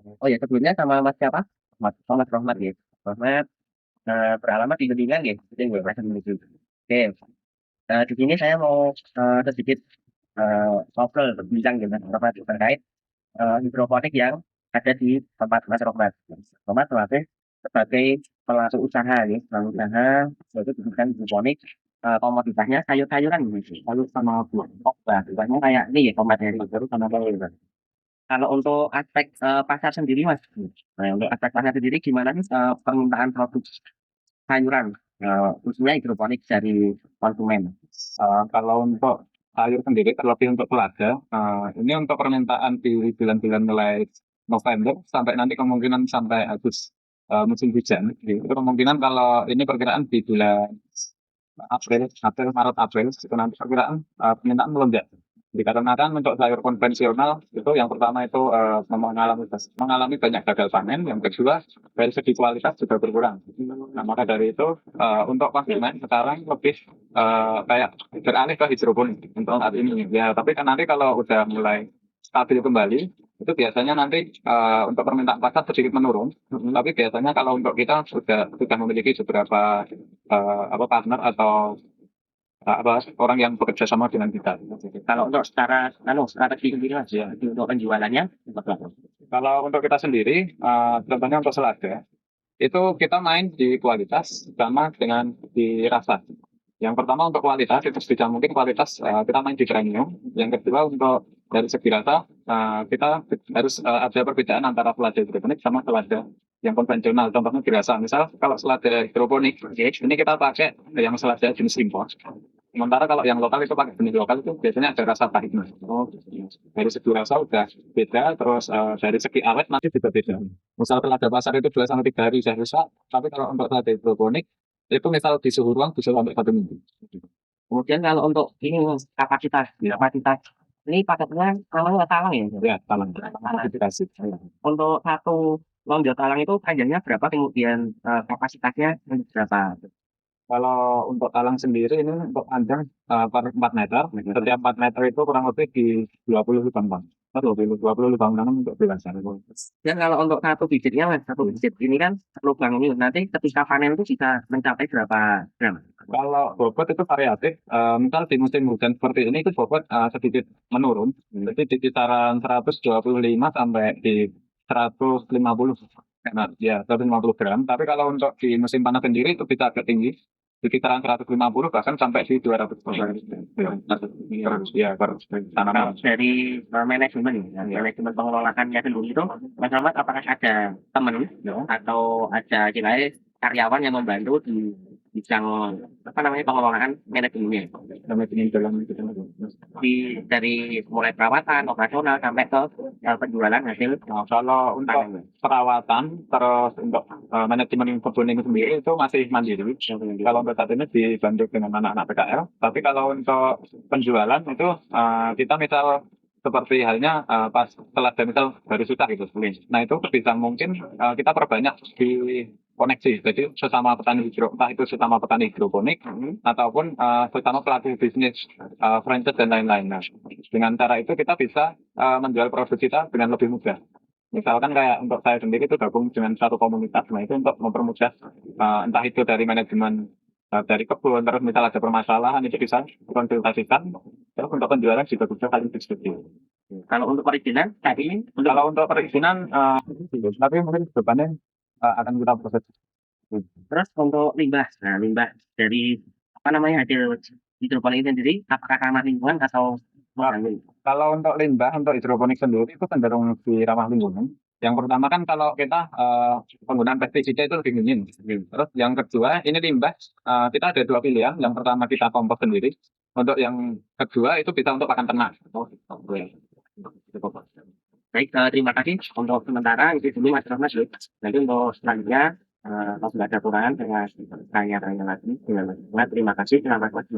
Oh ya, sebelumnya sama Mas siapa? Mas Rohmat ya. Rohmat, beralamat di Kuningan ya, itu yang gue menuju. Oke, di sini saya mau sedikit ngobrol berbincang dengan Rohmat terkait hidroponik yang ada di tempat Mas Rohmat. Rohmat melatih sebagai pelaku usaha ya, pelaku usaha yaitu bukan hidroponik, komoditasnya sayur-sayuran gitu, sayur sama buah. Oh, buahnya kayak ini ya, tomat dari baru sama bawang. Kalau untuk aspek, pasar sendiri Mas, untuk aspek pasar sendiri gimana sih, permintaan produk sayuran, khususnya hidroponik dari konsumen? Kalau untuk sayur sendiri, terlebih untuk selada, ini untuk permintaan di bulan-bulan mulai November sampai nanti kemungkinan sampai musim hujan. Itu kemungkinan kalau ini perkiraan di bulan Maret, April, itu nanti perkiraan permintaan melonjak. Dikarenakan untuk sayur konvensional itu yang pertama itu mengalami banyak gagal panen, yang kedua dari segi kualitas juga berkurang. Nah, maka dari itu untuk konsumen sekarang lebih kayak beralih ke hidroponik untuk saat ini. Ya, tapi kan nanti kalau udah mulai stabil kembali, itu biasanya nanti untuk permintaan pasar sedikit menurun. Tapi biasanya kalau untuk kita sudah memiliki beberapa apa partner atau apa orang yang bekerja sama dengan kita. Kalau untuk secara strategi sendiri Mas, ya, untuk penjualannya seperti apa? Kalau untuk kita sendiri, contohnya untuk selada, itu kita main di kualitas sama dengan di rasa. Yang pertama untuk kualitas itu sebisa mungkin kualitas kita main di premium. Yang kedua untuk dari segi rasa kita harus ada perbedaan antara selada hidroponik sama selada yang konvensional. Contohnya di rasa. Misal kalau selada hidroponik, ini kita pakai yang selada jenis impor. Sementara kalau yang lokal itu pakai benih lokal itu biasanya ada rasa pahitnya. Oh, dari segi rasa udah beda, terus dari segi awet nanti juga beda. Misal selada pasar itu 2 sampai 3 hari sudah rusak, tapi kalau untuk selada hidroponik itu misal di suhu ruang bisa sampai 1 minggu. Kemudian kalau untuk ini Mas, kapasitas ini paketnya namanya talang ya? Ya, talang. Dikasih. Untuk satu lonjong talang itu panjangnya berapa, kemudian, kapasitasnya berapa? Kalau untuk talang sendiri ini untuk panjang per 4 meter. Setiap 4 meter itu kurang lebih di 20 lubang bang. 20 lubang tanam untuk belasan. Dan kalau untuk satu bibitnya Mas, satu bibit ini kan lubang ini nanti ketika panen itu bisa mencapai berapa gram? Kalau bobot itu variatif. Misal di musim hujan seperti ini itu bobot sedikit menurun. Jadi di kisaran 125 sampai di 150. Nah, ya 150 gram. Tapi kalau untuk di musim panas sendiri itu bisa agak tinggi. Di kisaran 150 bahkan sampai di 200 gram. Ya, per tanaman. Dari manajemen, ya, manajemen pengelolaannya dulu itu, Mas Ahmad apakah ada teman atau ada istilahnya karyawan yang membantu di bidang apa namanya pengelolaan manajemennya? Manajemen dalam itu. Dari mulai perawatan operasional sampai ke penjualan hasil. Nah, kalau untuk perawatan terus untuk manajemen kebun ini sendiri itu masih mandiri. Kalau untuk saat ini dibantu dengan anak-anak PKL. Tapi kalau untuk penjualan itu kita misal seperti halnya pas setelah misal baru susah gitu. Nah itu bisa mungkin kita perbanyak di koneksi. Jadi sesama petani entah itu sesama petani hidroponik ataupun sesama pelaku bisnis franchise dan lain-lain. Nah, dengan cara itu kita bisa menjual produk kita dengan lebih mudah. Misalkan kayak untuk saya sendiri itu gabung dengan satu komunitas, nah itu untuk mempermudah entah itu dari manajemen dari kebun, terus misal ada permasalahan itu bisa konsultasikan, terus untuk penjualan juga bisa saling diskusi. Kalau untuk perizinan tadi, Kalau untuk perizinan, tapi mungkin ke depannya akan kita proses. terus untuk limbah, nah limbah dari apa namanya hasil hidroponik itu sendiri, apakah ramah lingkungan atau mengganggu? Kalau untuk limbah, untuk hidroponik sendiri itu cenderung lebih ramah lingkungan. Yang pertama kan kalau kita penggunaan pestisida itu lebih minim. Terus yang kedua, ini limbah kita ada 2 pilihan. Yang pertama kita kompos sendiri. Untuk yang kedua itu bisa untuk pakan ternak. Baik, terima kasih untuk sementara itu dulu Mas Rahmat. Nanti untuk selanjutnya kalau sudah ada kekurangan dengan tanya-tanya lagi dengan Mas Rahmat. Terima kasih. Selamat pagi.